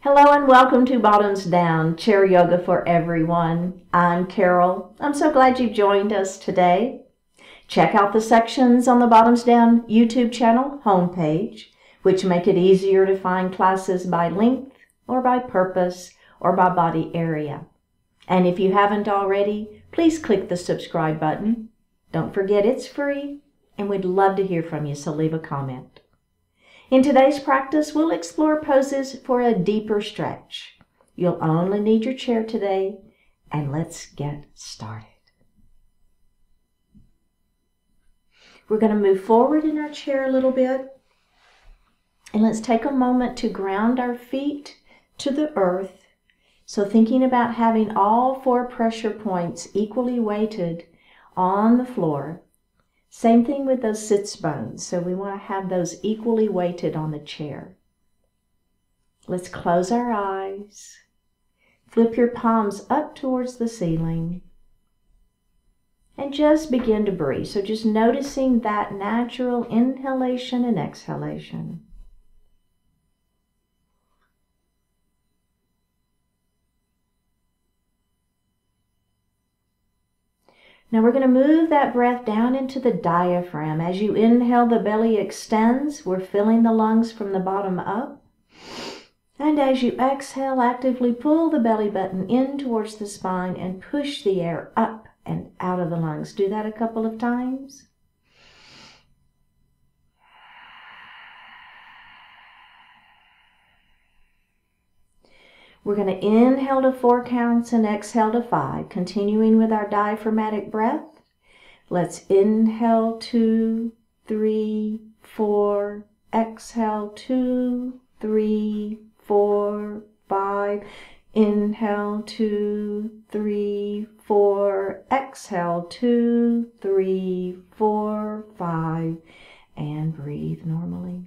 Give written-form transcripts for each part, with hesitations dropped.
Hello and welcome to Bottoms Down, Chair Yoga for Everyone. I'm Carol. I'm so glad you've joined us today. Check out the sections on the Bottoms Down YouTube channel homepage, which make it easier to find classes by length or by purpose or by body area. And if you haven't already, please click the subscribe button. Don't forget it's free, and we'd love to hear from you, so leave a comment. In today's practice, we'll explore poses for a deeper stretch. You'll only need your chair today, and let's get started. We're going to move forward in our chair a little bit, and let's take a moment to ground our feet to the earth. So thinking about having all 4 pressure points equally weighted on the floor. Same thing with those sits bones, so we want to have those equally weighted on the chair. Let's close our eyes. Flip your palms up towards the ceiling. And just begin to breathe. So just noticing that natural inhalation and exhalation. Now we're going to move that breath down into the diaphragm. As you inhale, the belly extends. We're filling the lungs from the bottom up. And as you exhale, actively pull the belly button in towards the spine and push the air up and out of the lungs. Do that a couple of times. We're going to inhale to 4 counts and exhale to 5, continuing with our diaphragmatic breath. Let's inhale 2, 3, 4, exhale 2, 3, 4, 5. Inhale 2, 3, 4, exhale 2, 3, 4, 5, and breathe normally.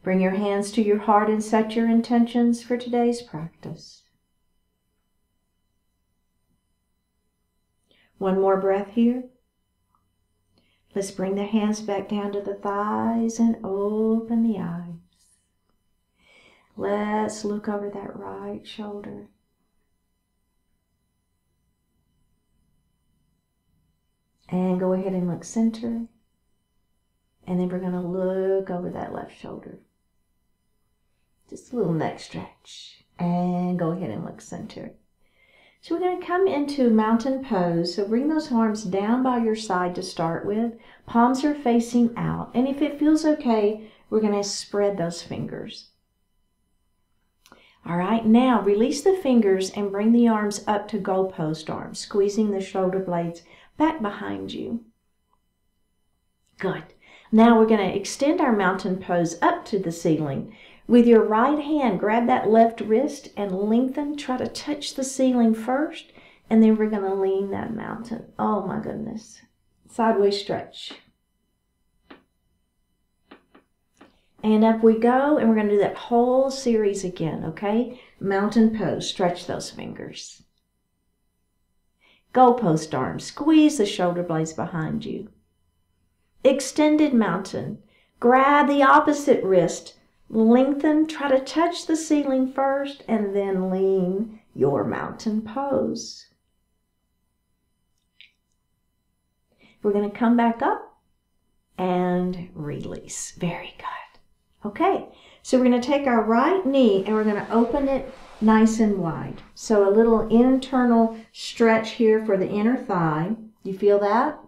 Bring your hands to your heart and set your intentions for today's practice. One more breath here. Let's bring the hands back down to the thighs and open the eyes. Let's look over that right shoulder. And go ahead and look center. And then we're going to look over that left shoulder. Just a little neck stretch. And go ahead and look center. So we're going to come into mountain pose. So bring those arms down by your side to start with. Palms are facing out. And if it feels okay, we're going to spread those fingers. All right, now release the fingers and bring the arms up to goalpost arms, squeezing the shoulder blades back behind you. Good. Now we're going to extend our mountain pose up to the ceiling. With your right hand, grab that left wrist and lengthen. Try to touch the ceiling first, and then we're going to lean that mountain. Oh my goodness. Sideways stretch. And up we go, and we're going to do that whole series again, okay? Mountain pose. Stretch those fingers. Goalpost arms. Squeeze the shoulder blades behind you. Extended mountain. Grab the opposite wrist. Lengthen, try to touch the ceiling first, and then lean your mountain pose. We're going to come back up and release. Very good. Okay, so we're going to take our right knee and we're going to open it nice and wide. So a little internal stretch here for the inner thigh. You feel that?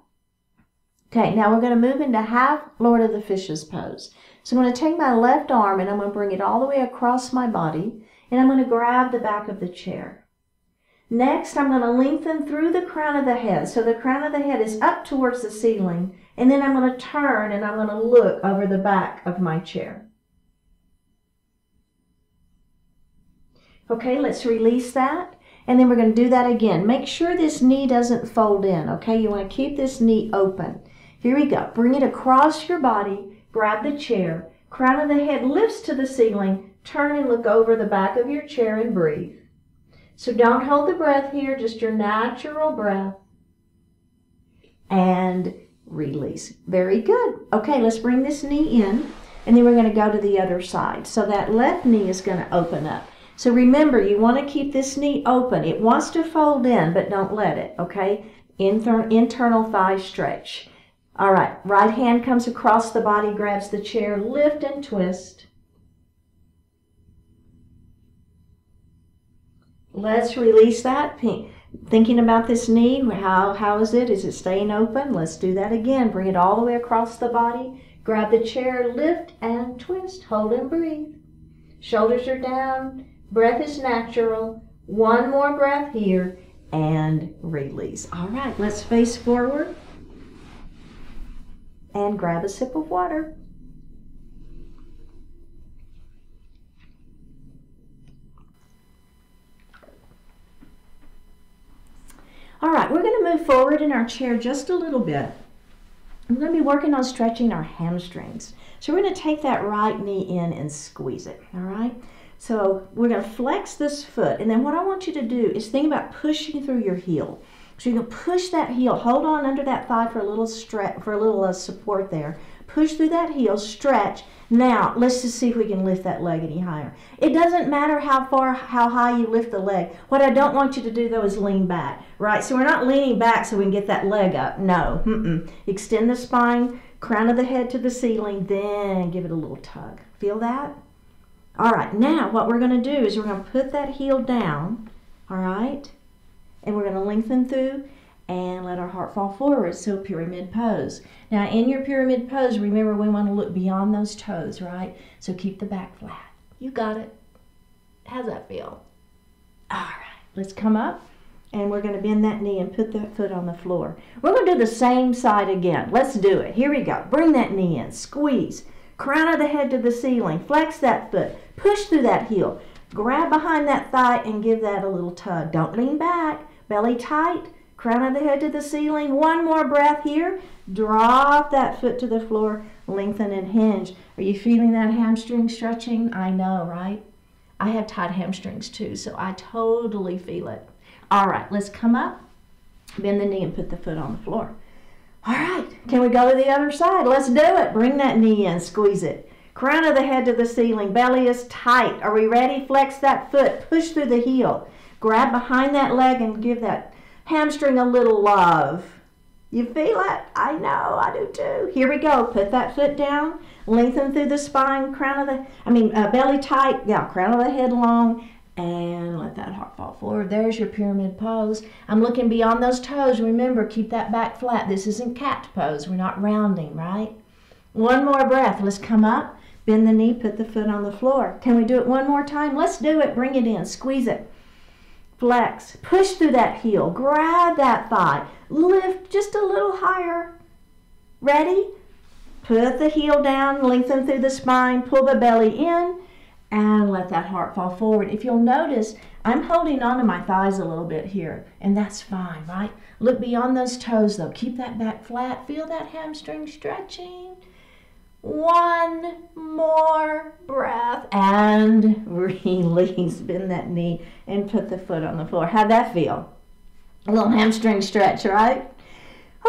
Okay, now we're going to move into half Lord of the Fishes pose. So I'm going to take my left arm and I'm going to bring it all the way across my body, and I'm going to grab the back of the chair. Next, I'm going to lengthen through the crown of the head. So the crown of the head is up towards the ceiling, and then I'm going to turn and I'm going to look over the back of my chair. Okay, let's release that. And then we're going to do that again. Make sure this knee doesn't fold in, okay? You want to keep this knee open. Here we go. Bring it across your body. Grab the chair. Crown of the head lifts to the ceiling. Turn and look over the back of your chair and breathe. So don't hold the breath here, just your natural breath. And release. Very good. Okay, let's bring this knee in. and then we're going to go to the other side. So that left knee is going to open up. So remember, you want to keep this knee open. It wants to fold in, but don't let it, okay? Internal thigh stretch. All right, right hand comes across the body, grabs the chair, lift and twist. Let's release that. Thinking about this knee, how is it? Is it staying open? Let's do that again. Bring it all the way across the body. Grab the chair, lift and twist. Hold and breathe. Shoulders are down. Breath is natural. One more breath here and release. All right, let's face forward and grab a sip of water. All right, we're going to move forward in our chair just a little bit. We're going to be working on stretching our hamstrings. So we're going to take that right knee in and squeeze it, all right? So we're going to flex this foot, and then what I want you to do is think about pushing through your heel. So you're going to push that heel, hold on under that thigh for a little stretch, for a little support there. Push through that heel, stretch. Now, let's just see if we can lift that leg any higher. It doesn't matter how high you lift the leg. What I don't want you to do, though, is lean back, right? So we're not leaning back so we can get that leg up. No. Extend the spine, crown of the head to the ceiling, then give it a little tug. Feel that? All right, now what we're going to do is we're going to put that heel down, all right? And we're going to lengthen through and let our heart fall forward, so pyramid pose. Now in your pyramid pose, remember we want to look beyond those toes, right? So keep the back flat. You got it. How's that feel? All right, let's come up and we're going to bend that knee and put that foot on the floor. We're going to do the same side again. Let's do it. Here we go. Bring that knee in, squeeze. Crown of the head to the ceiling. Flex that foot. Push through that heel. Grab behind that thigh and give that a little tug. Don't lean back. Belly tight. Crown of the head to the ceiling. One more breath here. Drop that foot to the floor. Lengthen and hinge. Are you feeling that hamstring stretching? I know, right? I have tight hamstrings too, so I totally feel it. All right, let's come up. Bend the knee and put the foot on the floor. All right, can we go to the other side? Let's do it. Bring that knee in, squeeze it. Crown of the head to the ceiling, belly is tight. Are we ready? Flex that foot, push through the heel. Grab behind that leg and give that hamstring a little love. You feel it? I know, I do too. Here we go. Put that foot down, lengthen through the spine, belly tight, crown of the head long, and let that heart fall forward. There's your pyramid pose. I'm looking beyond those toes. Remember, keep that back flat. This isn't cat pose. We're not rounding, right? One more breath. Let's come up, bend the knee, put the foot on the floor. Can we do it one more time? Let's do it. Bring it in. Squeeze it. Flex. Push through that heel. Grab that thigh. Lift just a little higher. Ready? Put the heel down, lengthen through the spine, pull the belly in, and let that heart fall forward. If you'll notice, I'm holding on to my thighs a little bit here, and that's fine, right? Look beyond those toes, though. Keep that back flat. Feel that hamstring stretching. One more breath, and release. Bend that knee and put the foot on the floor. How'd that feel? A little hamstring stretch, right?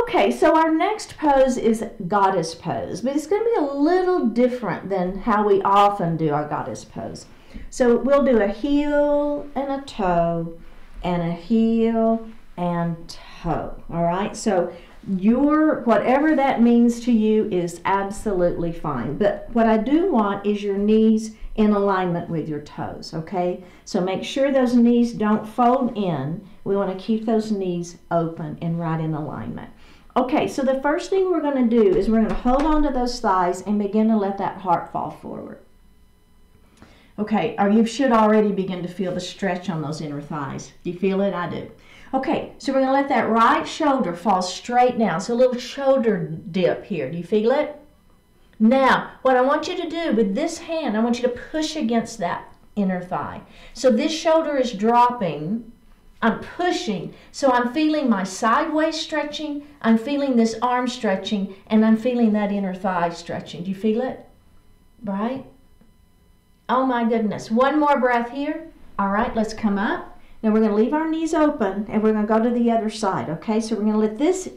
Okay, so our next pose is goddess pose, but it's going to be a little different than how we often do our goddess pose. So we'll do a heel and a toe, and a heel and toe, all right? So whatever that means to you is absolutely fine, but what I do want is your knees in alignment with your toes, okay? So make sure those knees don't fold in. We want to keep those knees open and right in alignment. Okay, so the first thing we're going to do is we're going to hold on to those thighs and begin to let that heart fall forward. Okay, or you should already begin to feel the stretch on those inner thighs. Do you feel it? I do. Okay, so we're going to let that right shoulder fall straight down. So a little shoulder dip here. Do you feel it? Now, what I want you to do with this hand, I want you to push against that inner thigh. So this shoulder is dropping. I'm pushing. So I'm feeling my sideways stretching. I'm feeling this arm stretching. And I'm feeling that inner thigh stretching. Do you feel it? Right? Oh my goodness. One more breath here. All right, let's come up. Now we're going to leave our knees open and we're going to go to the other side. Okay, so we're going to let this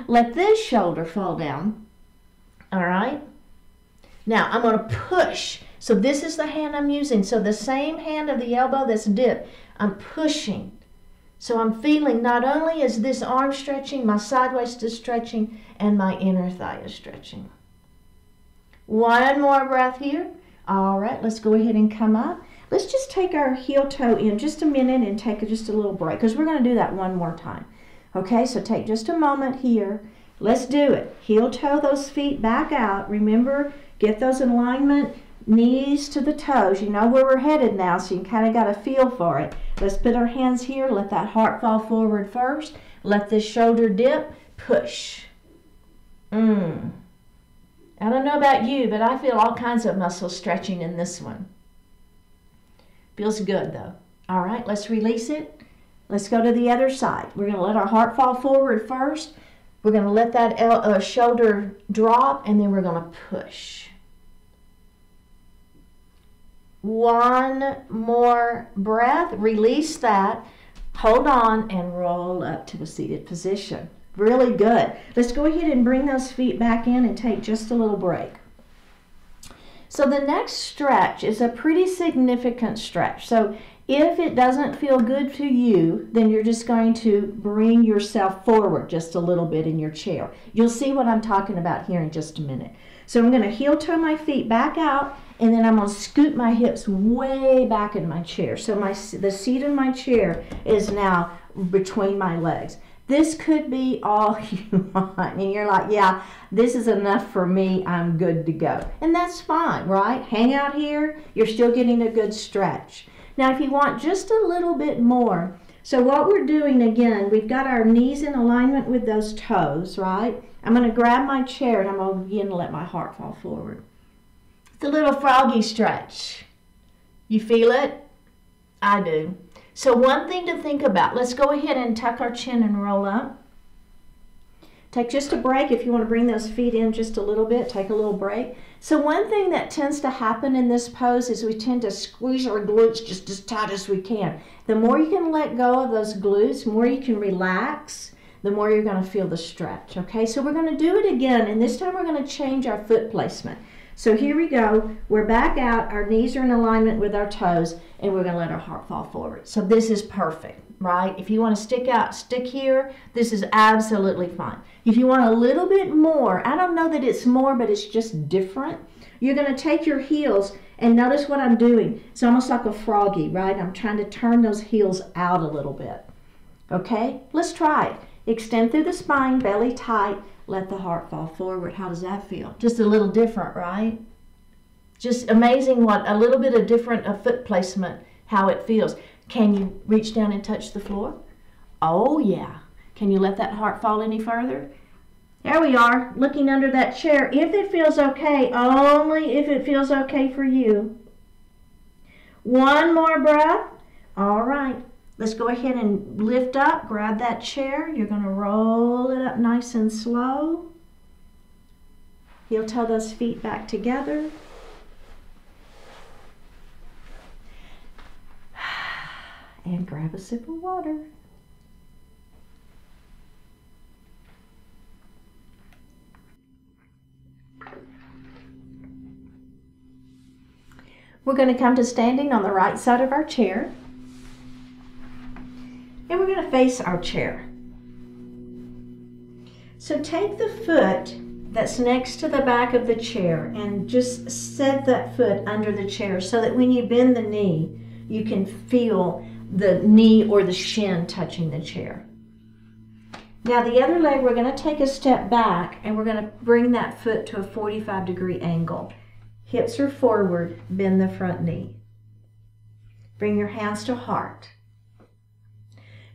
let this shoulder fall down. All right? Now, I'm going to push. So this is the hand I'm using. So the same hand of the elbow that's dipped, I'm pushing. So I'm feeling not only is this arm stretching, my side waist is stretching, and my inner thigh is stretching. One more breath here. All right, let's go ahead and come up. Let's just take our heel toe in just a minute and take just a little break, because we're going to do that one more time. Okay, so take just a moment here. Let's do it. Heel toe those feet back out. Remember, get those in alignment, knees to the toes. You know where we're headed now, so you kind of got a feel for it. Let's put our hands here. Let that heart fall forward first. Let this shoulder dip. Push. I don't know about you, but I feel all kinds of muscle stretching in this one. Feels good though. All right, let's release it. Let's go to the other side. We're going to let our heart fall forward first. We're going to let that shoulder drop, and then we're going to push. One more breath. Release that. Hold on and roll up to a seated position. Really good. Let's go ahead and bring those feet back in and take just a little break. So the next stretch is a pretty significant stretch. So if it doesn't feel good to you, then you're just going to bring yourself forward just a little bit in your chair. You'll see what I'm talking about here in just a minute. So I'm going to heel toe my feet back out, and then I'm going to scoot my hips way back in my chair. So the seat of my chair is now between my legs. This could be all you want, and you're like, yeah, this is enough for me, I'm good to go. And that's fine, right? Hang out here, you're still getting a good stretch. Now, if you want just a little bit more, so what we're doing again, we've got our knees in alignment with those toes, right? I'm going to grab my chair and I'm going to begin to let my heart fall forward. It's a little froggy stretch. You feel it? I do. So one thing to think about, let's go ahead and tuck our chin and roll up. Take just a break. If you want to bring those feet in just a little bit, take a little break. So one thing that tends to happen in this pose is we tend to squeeze our glutes just as tight as we can. The more you can let go of those glutes, the more you can relax, the more you're going to feel the stretch. Okay, so we're going to do it again, and this time we're going to change our foot placement. So here we go. We're back out. Our knees are in alignment with our toes, and we're going to let our heart fall forward. So this is perfect, right? If you want to stick out, stick here. This is absolutely fine. If you want a little bit more, I don't know that it's more, but it's just different. You're going to take your heels, and notice what I'm doing. It's almost like a froggy, right? I'm trying to turn those heels out a little bit. Okay? Let's try it. Extend through the spine, belly tight. Let the heart fall forward. How does that feel? Just a little different, right? Just amazing what a little bit of different foot placement, how it feels. Can you reach down and touch the floor? Oh, yeah. Can you let that heart fall any further? There we are, looking under that chair. If it feels okay, only if it feels okay for you. One more breath. All right. Let's go ahead and lift up, grab that chair. You're going to roll it up nice and slow. Heel toe those feet back together. And grab a sip of water. We're going to come to standing on the right side of our chair. And we're going to face our chair. So take the foot that's next to the back of the chair and just set that foot under the chair so that when you bend the knee, you can feel the knee or the shin touching the chair. Now the other leg, we're going to take a step back and we're going to bring that foot to a 45-degree angle. Hips are forward, bend the front knee. Bring your hands to heart.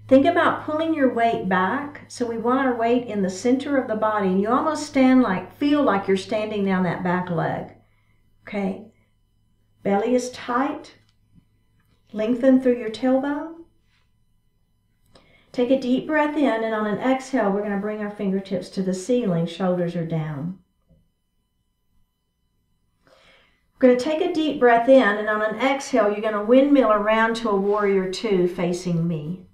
Think about pulling your weight back. So we want our weight in the center of the body, and you almost feel like you're standing down that back leg. Okay? Belly is tight. Lengthen through your tailbone. Take a deep breath in, and on an exhale, we're going to bring our fingertips to the ceiling. Shoulders are down. We're going to take a deep breath in, and on an exhale, you're going to windmill around to a warrior two facing me.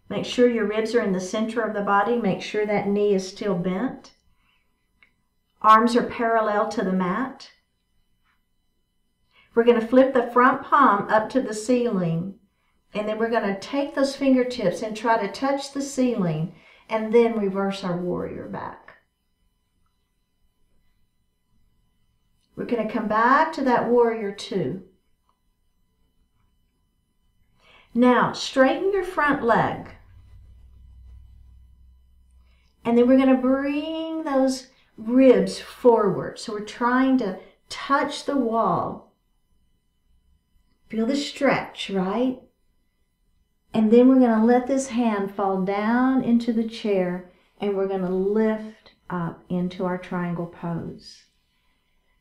Make sure your ribs are in the center of the body. Make sure that knee is still bent. Arms are parallel to the mat. We're going to flip the front palm up to the ceiling, and then we're going to take those fingertips and try to touch the ceiling, and then reverse our warrior back. We're going to come back to that warrior 2. Now, straighten your front leg. And then we're going to bring those ribs forward. So we're trying to touch the wall. Feel the stretch, right? And then we're going to let this hand fall down into the chair, and we're going to lift up into our triangle pose.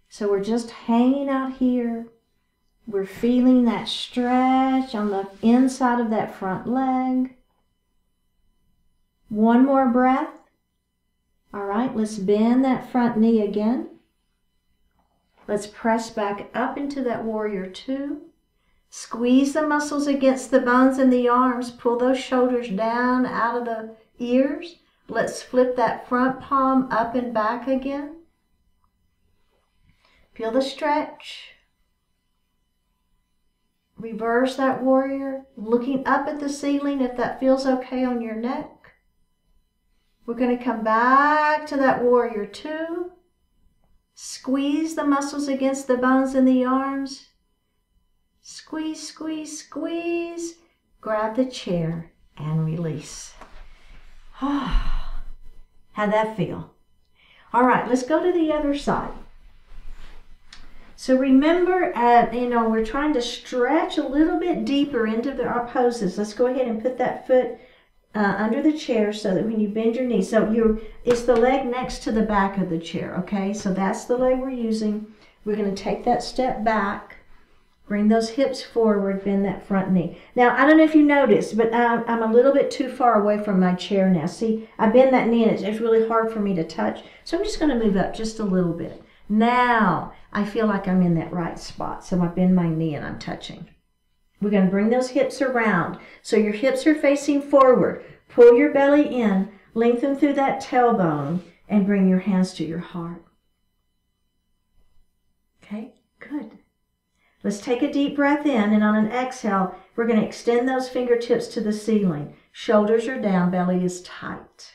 So we're just hanging out here. We're feeling that stretch on the inside of that front leg. One more breath. All right, let's bend that front knee again. Let's press back up into that warrior 2. Squeeze the muscles against the bones in the arms. Pull those shoulders down out of the ears. Let's flip that front palm up and back again. Feel the stretch. Reverse that warrior, looking up at the ceiling if that feels okay on your neck. We're going to come back to that warrior 2. Squeeze the muscles against the bones in the arms. Squeeze, squeeze, squeeze. Grab the chair and release. How'd that feel? All right, let's go to the other side. So remember, we're trying to stretch a little bit deeper into our poses. Let's go ahead and put that foot under the chair so that when you bend your knee, it's the leg next to the back of the chair, okay? So that's the leg we're using. We're going to take that step back, bring those hips forward, bend that front knee. Now, I don't know if you noticed, but I'm a little bit too far away from my chair now. See, I bend that knee and it's really hard for me to touch. So I'm just going to move up just a little bit. Now, I feel like I'm in that right spot. So I bend my knee and I'm touching. We're going to bring those hips around. So your hips are facing forward. Pull your belly in, lengthen through that tailbone, and bring your hands to your heart. Okay, good. Let's take a deep breath in, and on an exhale, we're going to extend those fingertips to the ceiling. Shoulders are down, belly is tight.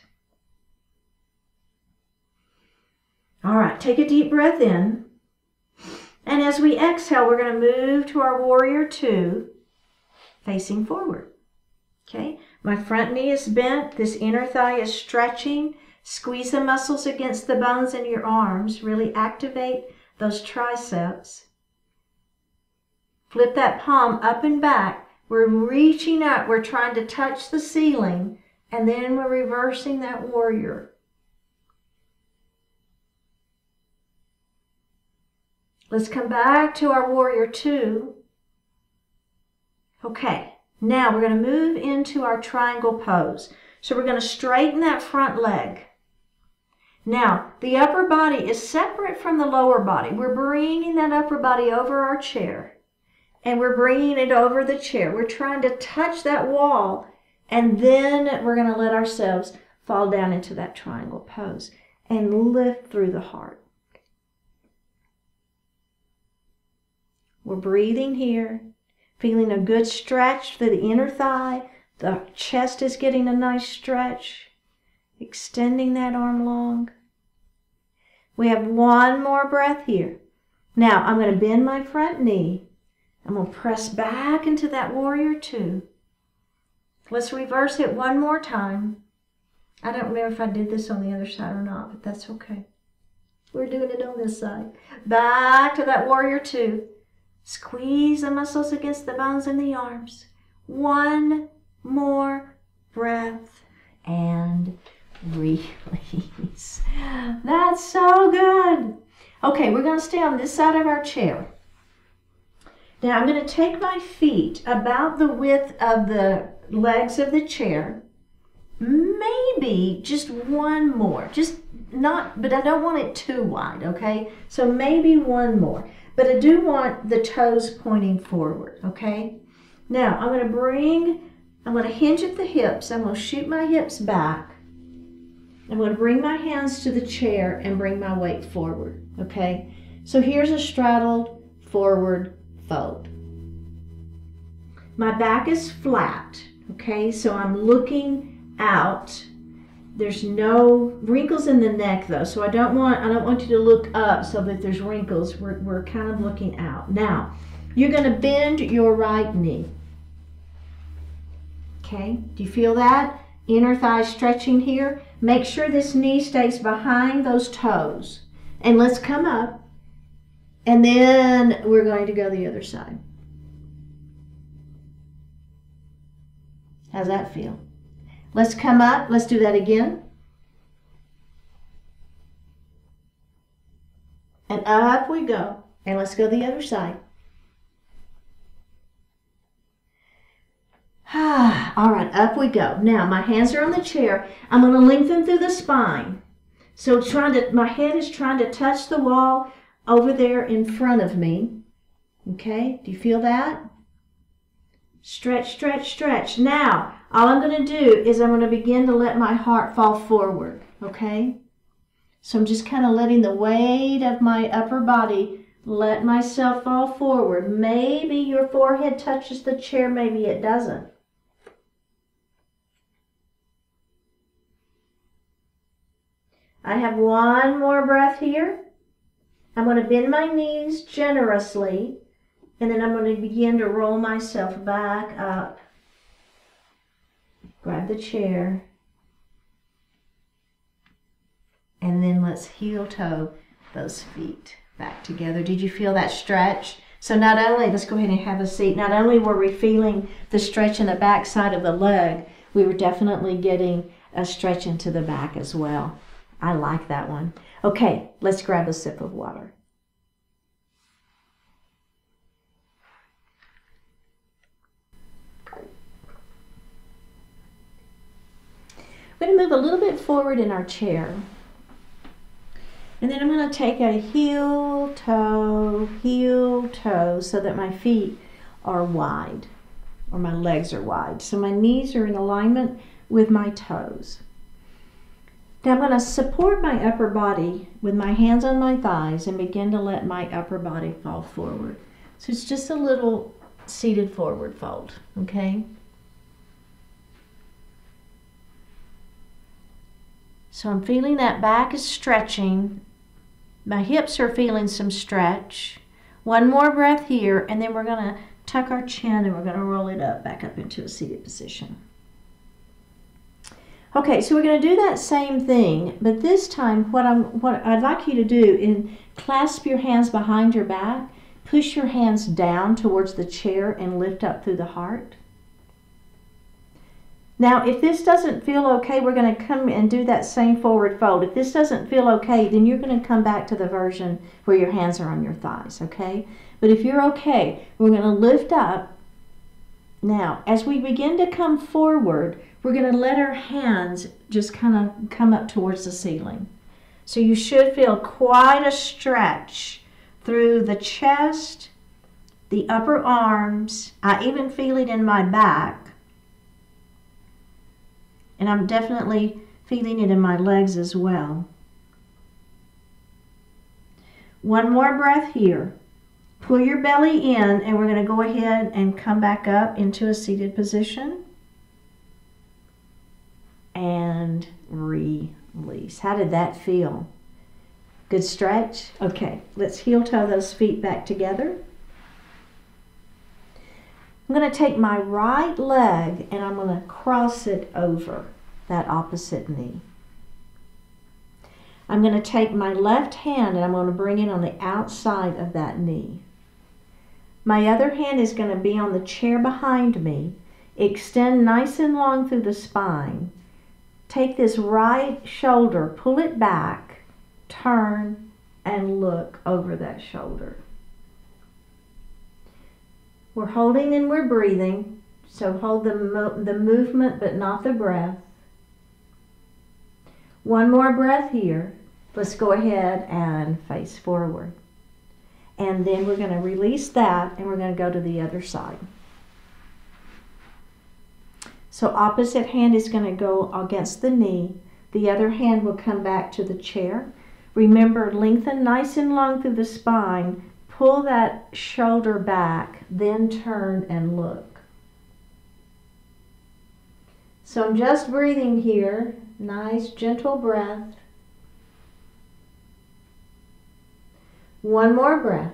All right, take a deep breath in. And as we exhale, we're going to move to our warrior 2, facing forward. Okay, my front knee is bent. This inner thigh is stretching. Squeeze the muscles against the bones in your arms. Really activate those triceps. Flip that palm up and back. We're reaching up. We're trying to touch the ceiling. And then we're reversing that warrior. Let's come back to our warrior 2. Okay, now we're going to move into our triangle pose. So we're going to straighten that front leg. Now, the upper body is separate from the lower body. We're bringing that upper body over our chair. And we're bringing it over the chair. We're trying to touch that wall. And then we're going to let ourselves fall down into that triangle pose and lift through the heart. We're breathing here, feeling a good stretch through the inner thigh. The chest is getting a nice stretch, extending that arm long. We have one more breath here. Now, I'm going to bend my front knee. I'm going to press back into that warrior 2. Let's reverse it one more time. I don't remember if I did this on the other side or not, but that's okay. We're doing it on this side. Back to that warrior 2. Squeeze the muscles against the bones in the arms. One more breath and release. That's so good. Okay, we're going to stay on this side of our chair. Now I'm going to take my feet about the width of the legs of the chair. Maybe just one more. But I don't want it too wide, okay? So maybe one more. But I do want the toes pointing forward, okay? Now, I'm going to hinge at the hips. I'm going to shoot my hips back. I'm going to bring my hands to the chair and bring my weight forward, okay? So here's a straddled forward fold. My back is flat, okay? So I'm looking out. There's no wrinkles in the neck though, so I don't want you to look up so that there's wrinkles. We're kind of looking out. Now, you're going to bend your right knee. Okay, do you feel that? Inner thigh stretching here. Make sure this knee stays behind those toes. And let's come up. And then we're going to go the other side. How's that feel? Let's come up. Let's do that again. And up we go. And let's go the other side. All right, up we go. Now, my hands are on the chair. I'm going to lengthen through the spine. So my head is trying to touch the wall over there in front of me. Okay, do you feel that? Stretch, stretch, stretch. Now, all I'm going to do is I'm going to begin to let my heart fall forward. Okay? So I'm just kind of letting the weight of my upper body let myself fall forward. Maybe your forehead touches the chair, maybe it doesn't. I have one more breath here. I'm going to bend my knees generously, and then I'm going to begin to roll myself back up. Grab the chair. And then let's heel toe those feet back together. Did you feel that stretch? So not only, let's go ahead and have a seat, not only were we feeling the stretch in the back side of the leg, we were definitely getting a stretch into the back as well. I like that one. Okay, let's grab a sip of water. We're going to move a little bit forward in our chair. And then I'm going to take a heel toe, so that my feet are wide, or my legs are wide. So my knees are in alignment with my toes. Now I'm going to support my upper body with my hands on my thighs and begin to let my upper body fall forward. So it's just a little seated forward fold, okay? So I'm feeling that back is stretching. My hips are feeling some stretch. One more breath here, and then we're going to tuck our chin and we're going to roll it up, back up into a seated position. Okay, so we're going to do that same thing, but this time what I'd like you to do is clasp your hands behind your back, push your hands down towards the chair and lift up through the heart. Now, if this doesn't feel okay, we're going to come and do that same forward fold. If this doesn't feel okay, then you're going to come back to the version where your hands are on your thighs, okay? But if you're okay, we're going to lift up. Now, as we begin to come forward, we're going to let our hands just kind of come up towards the ceiling. So you should feel quite a stretch through the chest, the upper arms. I even feel it in my back. And I'm definitely feeling it in my legs as well. One more breath here. Pull your belly in, and we're going to go ahead and come back up into a seated position. And release. How did that feel? Good stretch? Okay, let's heel toe those feet back together. I'm going to take my right leg and I'm going to cross it over that opposite knee. I'm going to take my left hand and I'm going to bring it on the outside of that knee. My other hand is going to be on the chair behind me. Extend nice and long through the spine. Take this right shoulder, pull it back, turn, and look over that shoulder. We're holding and we're breathing, so hold the movement but not the breath. One more breath here. Let's go ahead and face forward. And then we're going to release that and we're going to go to the other side. So opposite hand is going to go against the knee. The other hand will come back to the chair. Remember, lengthen nice and long through the spine. Pull that shoulder back, then turn and look. So I'm just breathing here. Nice, gentle breath. One more breath.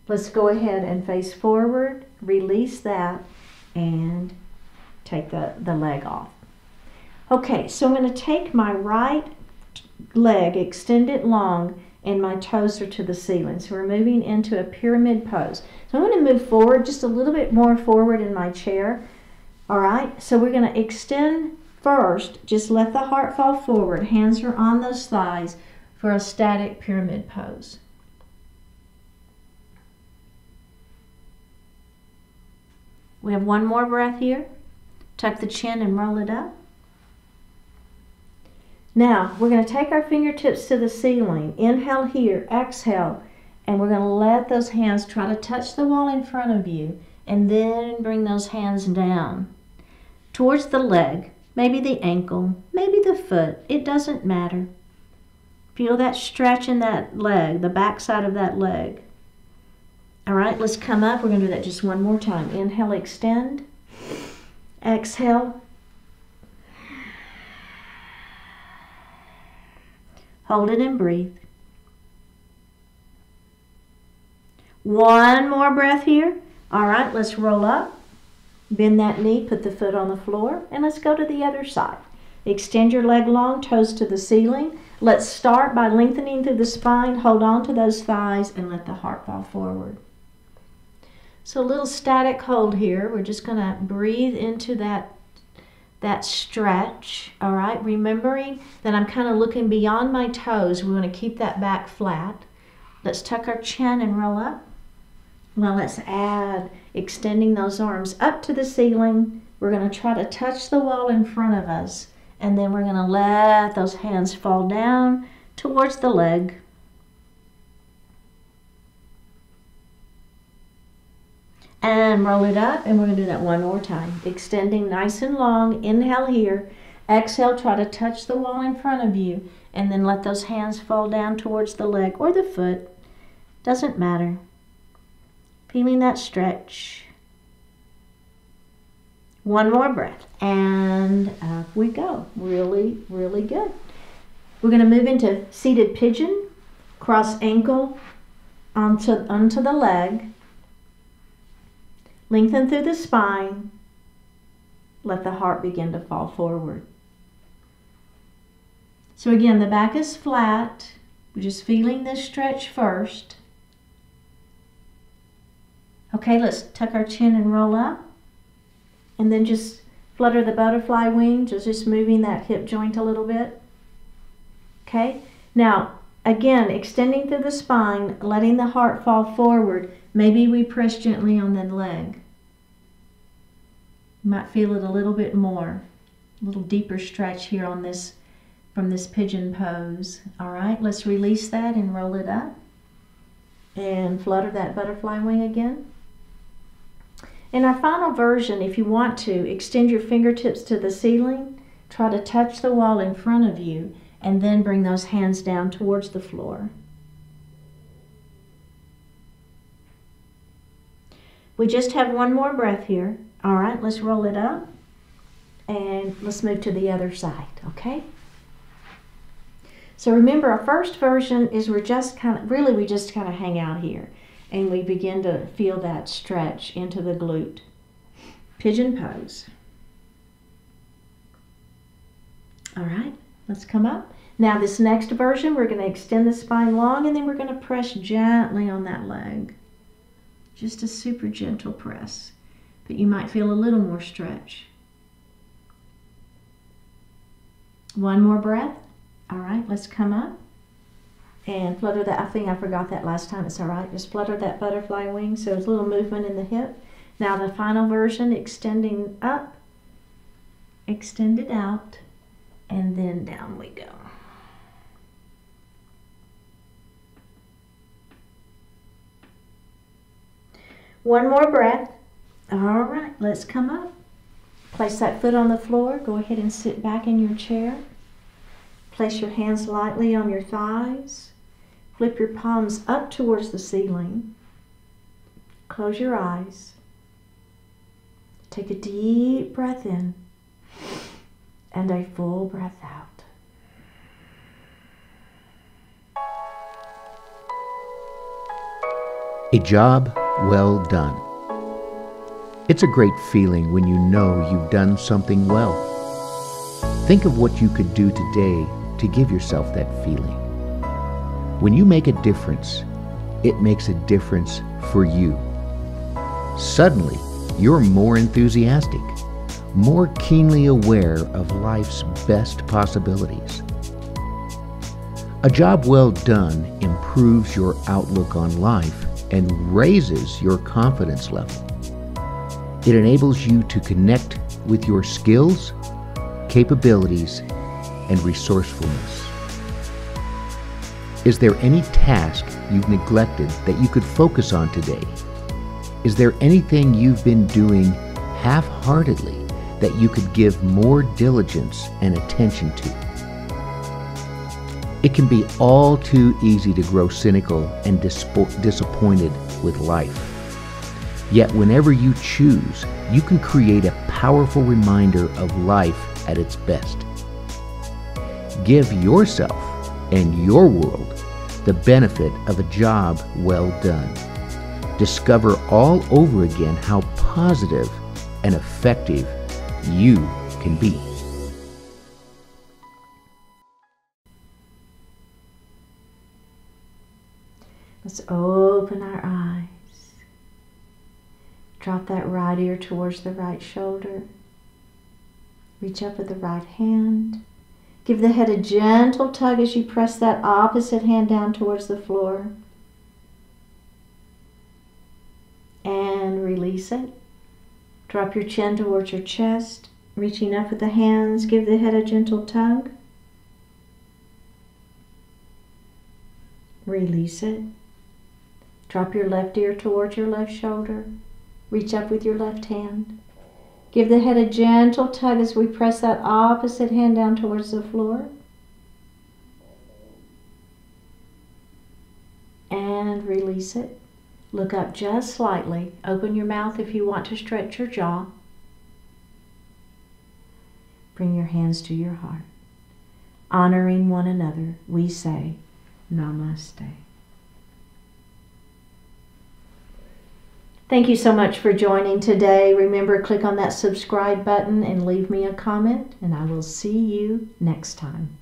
Let's go ahead and face forward, release that, and take the leg off. Okay, so I'm going to take my right leg, extend it long, and my toes are to the ceiling. So we're moving into a pyramid pose. So I'm going to move forward, just a little bit more forward in my chair. All right, so we're going to extend first. Just let the heart fall forward. Hands are on those thighs for a static pyramid pose. We have one more breath here. Tuck the chin and roll it up. Now, we're going to take our fingertips to the ceiling. Inhale here, exhale, and we're going to let those hands try to touch the wall in front of you, and then bring those hands down towards the leg, maybe the ankle, maybe the foot. It doesn't matter. Feel that stretch in that leg, the back side of that leg. All right, let's come up. We're going to do that just one more time. Inhale, extend. Exhale. Hold it and breathe. One more breath here. All right, let's roll up. Bend that knee, put the foot on the floor, and let's go to the other side. Extend your leg long, toes to the ceiling. Let's start by lengthening through the spine. Hold on to those thighs and let the heart fall forward. So a little static hold here. We're just going to breathe into that stretch. All right, remembering that I'm kind of looking beyond my toes. We want to keep that back flat. Let's tuck our chin and roll up. Now let's add extending those arms up to the ceiling. We're going to try to touch the wall in front of us, and then we're going to let those hands fall down towards the leg. And roll it up, and we're going to do that one more time. Extending nice and long. Inhale here. Exhale, try to touch the wall in front of you, and then let those hands fall down towards the leg or the foot. Doesn't matter. Feeling that stretch. One more breath, and up we go. Really, really good. We're going to move into seated pigeon. Cross ankle onto the leg. Lengthen through the spine. Let the heart begin to fall forward. So again, the back is flat. We're just feeling this stretch first. Okay, let's tuck our chin and roll up. And then just flutter the butterfly wings, just moving that hip joint a little bit. Okay, now again, extending through the spine, letting the heart fall forward. Maybe we press gently on the leg. You might feel it a little bit more, a little deeper stretch here on this, from this pigeon pose. All right, let's release that and roll it up. And flutter that butterfly wing again. In our final version, if you want to, extend your fingertips to the ceiling, try to touch the wall in front of you, and then bring those hands down towards the floor. We just have one more breath here. All right, let's roll it up, and let's move to the other side, okay? So remember, our first version is we just kind of hang out here, and we begin to feel that stretch into the glute. Pigeon pose. All right, let's come up. Now this next version, we're going to extend the spine long, and then we're going to press gently on that leg. Just a super gentle press, but you might feel a little more stretch. One more breath. All right, let's come up and flutter that. I think I forgot that last time. It's all right. Just flutter that butterfly wing, so there's a little movement in the hip. Now the final version, extending up, extend it out, and then down we go. One more breath. All right, let's come up. Place that foot on the floor. Go ahead and sit back in your chair. Place your hands lightly on your thighs. Flip your palms up towards the ceiling. Close your eyes. Take a deep breath in and a full breath out. A job well done. It's a great feeling when you know you've done something well. Think of what you could do today to give yourself that feeling. When you make a difference, it makes a difference for you. Suddenly, you're more enthusiastic, more keenly aware of life's best possibilities. A job well done improves your outlook on life and raises your confidence level. It enables you to connect with your skills, capabilities, and resourcefulness. Is there any task you've neglected that you could focus on today? Is there anything you've been doing half-heartedly that you could give more diligence and attention to? It can be all too easy to grow cynical and disappointed with life. Yet whenever you choose, you can create a powerful reminder of life at its best. Give yourself and your world the benefit of a job well done. Discover all over again how positive and effective you can be. Let's open our eyes. Drop that right ear towards the right shoulder. Reach up with the right hand. Give the head a gentle tug as you press that opposite hand down towards the floor. And release it. Drop your chin towards your chest. Reaching up with the hands, give the head a gentle tug. Release it. Drop your left ear towards your left shoulder. Reach up with your left hand. Give the head a gentle tug as we press that opposite hand down towards the floor. And release it. Look up just slightly. Open your mouth if you want to stretch your jaw. Bring your hands to your heart. Honoring one another, we say Namaste. Thank you so much for joining today. Remember, click on that subscribe button and leave me a comment, and I will see you next time.